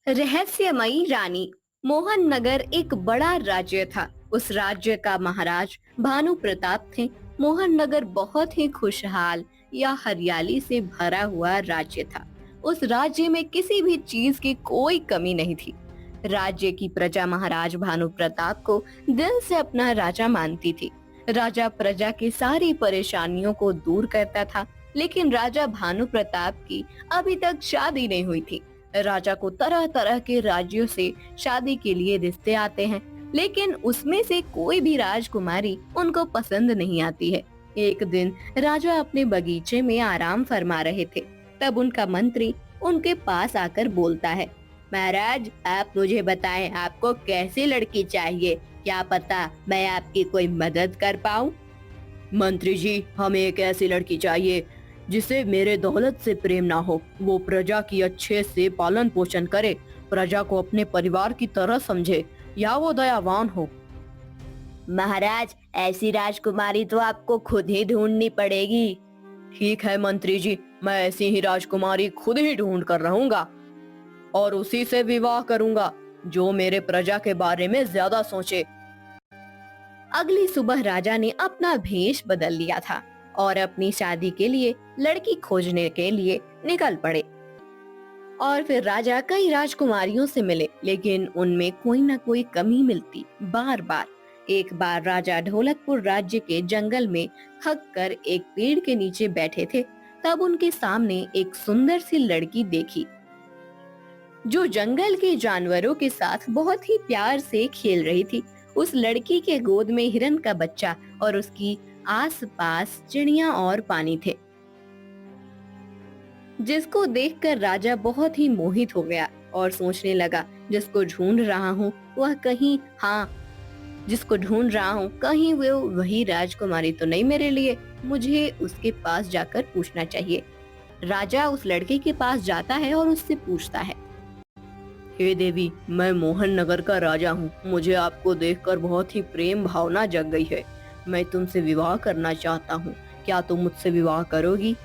रहस्यमयी रानी। मोहन नगर एक बड़ा राज्य था। उस राज्य का महाराज भानु प्रताप थे। मोहन नगर बहुत ही खुशहाल या हरियाली से भरा हुआ राज्य था। उस राज्य में किसी भी चीज की कोई कमी नहीं थी। राज्य की प्रजा महाराज भानु प्रताप को दिल से अपना राजा मानती थी। राजा प्रजा की सारी परेशानियों को दूर करता था। लेकिन राजा भानु प्रताप की अभी तक शादी नहीं हुई थी। राजा को तरह तरह के राज्यों से शादी के लिए रिश्ते आते हैं, लेकिन उसमें से कोई भी राजकुमारी उनको पसंद नहीं आती है। एक दिन राजा अपने बगीचे में आराम फरमा रहे थे। तब उनका मंत्री उनके पास आकर बोलता है, महाराज आप मुझे बताएं, आपको कैसी लड़की चाहिए? क्या पता मैं आपकी कोई मदद कर पाऊं। मंत्री जी, हमें एक ऐसी लड़की चाहिए जिसे मेरे दौलत से प्रेम ना हो। वो प्रजा की अच्छे से पालन पोषण करे, प्रजा को अपने परिवार की तरह समझे, या वो दयावान हो। महाराज, ऐसी राजकुमारी तो आपको खुद ही ढूंढनी पड़ेगी। ठीक है मंत्री जी, मैं ऐसी ही राजकुमारी खुद ही ढूंढ कर रहूंगा और उसी से विवाह करूंगा जो मेरे प्रजा के बारे में ज्यादा सोचे। अगली सुबह राजा ने अपना भेष बदल लिया था और अपनी शादी के लिए लड़की खोजने के लिए निकल पड़े। और फिर राजा कई राजकुमारियों से मिले, लेकिन उनमें कोई न कोई कमी मिलती बार बार। एक बार राजा ढोलकपुर राज्य के जंगल में थक कर एक पेड़ के नीचे बैठे थे। तब उनके सामने एक सुंदर सी लड़की देखी जो जंगल के जानवरों के साथ बहुत ही प्यार से खेल रही थी। उस लड़की के गोद में हिरन का बच्चा और उसकी आसपास चिड़िया और पानी थे, जिसको देखकर राजा बहुत ही मोहित हो गया और सोचने लगा, जिसको ढूंढ रहा हूँ वह कहीं, हाँ, जिसको ढूंढ रहा हूँ कहीं वो वही राजकुमारी तो नहीं मेरे लिए। मुझे उसके पास जाकर पूछना चाहिए। राजा उस लड़के के पास जाता है और उससे पूछता है, हे देवी, मैं मोहन नगर का राजा हूँ। मुझे आपको देखकर बहुत ही प्रेम भावना जग गई है। मैं तुमसे विवाह करना चाहता हूँ। क्या तुम मुझसे विवाह करोगी?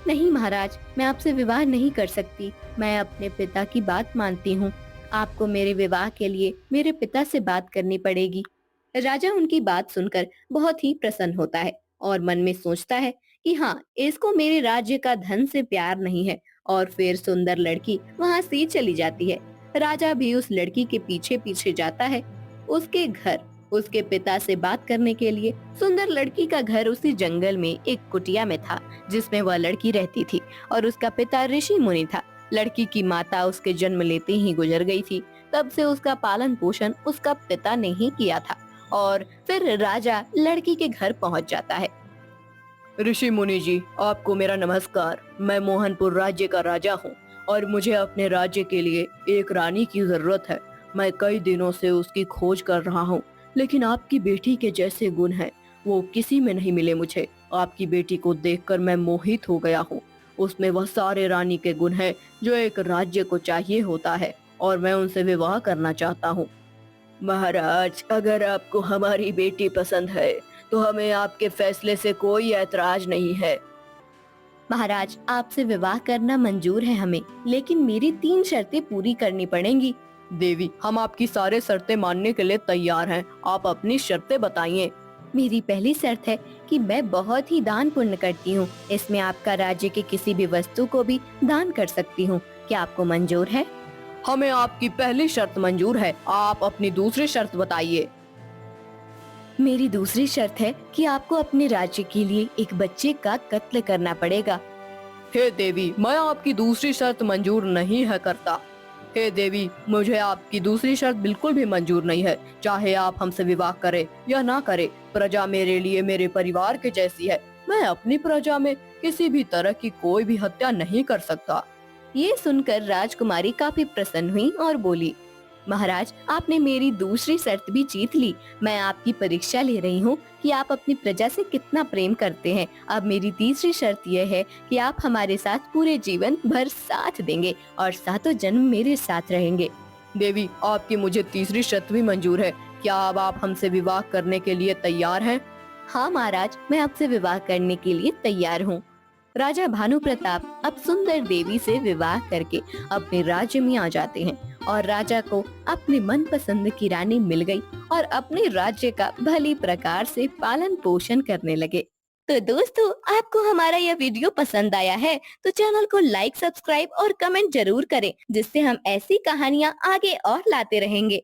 नहीं महाराज, मैं आपसे विवाह नहीं कर सकती। मैं अपने पिता की बात मानती हूँ। आपको मेरे विवाह के लिए मेरे पिता से बात करनी पड़ेगी। राजा उनकी बात सुनकर बहुत ही प्रसन्न होता है और मन में सोचता है कि हाँ, इसको मेरे राज्य का धन से प्यार नहीं है। और फिर सुंदर लड़की वहाँ से चली जाती है। राजा भी उस लड़की के पीछे पीछे जाता है उसके घर, उसके पिता से बात करने के लिए। सुंदर लड़की का घर उसी जंगल में एक कुटिया में था जिसमें वह लड़की रहती थी और उसका पिता ऋषि मुनि था। लड़की की माता उसके जन्म लेते ही गुजर गई थी। तब से उसका पालन पोषण उसका पिता ने ही किया था। और फिर राजा लड़की के घर पहुंच जाता है। ऋषि मुनि जी, आपको मेरा नमस्कार। मैं मोहनपुर राज्य का राजा हूँ और मुझे अपने राज्य के लिए एक रानी की जरूरत है। मैं कई दिनों से उसकी खोज कर रहा हूँ, लेकिन आपकी बेटी के जैसे गुण हैं वो किसी में नहीं मिले मुझे। आपकी बेटी को देखकर मैं मोहित हो गया हूँ। उसमें वह सारे रानी के गुण हैं जो एक राज्य को चाहिए होता है और मैं उनसे विवाह करना चाहता हूँ। महाराज, अगर आपको हमारी बेटी पसंद है तो हमें आपके फैसले से कोई ऐतराज नहीं है। महाराज, आपसे विवाह करना मंजूर है हमें, लेकिन मेरी 3 शर्तें पूरी करनी पड़ेंगी। देवी, हम आपकी सारे शर्तें मानने के लिए तैयार हैं। आप अपनी शर्तें बताइए। मेरी पहली शर्त है कि मैं बहुत ही दान पुण्य करती हूँ। इसमें आपका राज्य के किसी भी वस्तु को भी दान कर सकती हूँ। क्या आपको मंजूर है? हमें आपकी पहली शर्त मंजूर है। आप अपनी दूसरी शर्त बताइए। मेरी दूसरी शर्त है कि आपको अपने राज्य के लिए एक बच्चे का कत्ल करना पड़ेगा। हे देवी, मैं आपकी दूसरी शर्त मंजूर नहीं है करता। हे देवी, मुझे आपकी दूसरी शर्त बिल्कुल भी मंजूर नहीं है। चाहे आप हमसे विवाह करें या ना करें, प्रजा मेरे लिए मेरे परिवार के जैसी है। मैं अपनी प्रजा में किसी भी तरह की कोई भी हत्या नहीं कर सकता। ये सुनकर राजकुमारी काफी प्रसन्न हुई और बोली, महाराज, आपने मेरी दूसरी शर्त भी जीत ली। मैं आपकी परीक्षा ले रही हूँ कि आप अपनी प्रजा से कितना प्रेम करते हैं। अब मेरी तीसरी शर्त यह है कि आप हमारे साथ पूरे जीवन भर साथ देंगे और सातों जन्म मेरे साथ रहेंगे। देवी, आपकी मुझे तीसरी शर्त भी मंजूर है। क्या अब आप हमसे विवाह करने के लिए तैयार हैं? हाँ महाराज, मैं आपसे विवाह करने के लिए तैयार हूँ। राजा भानु प्रताप अब सुंदर देवी से विवाह करके अपने राज्य में आ जाते हैं और राजा को अपनी मनपसंद की रानी मिल गई और अपने राज्य का भली प्रकार से पालन पोषण करने लगे। तो दोस्तों, आपको हमारा यह वीडियो पसंद आया है तो चैनल को लाइक, सब्सक्राइब और कमेंट जरूर करें, जिससे हम ऐसी कहानियाँ आगे और लाते रहेंगे।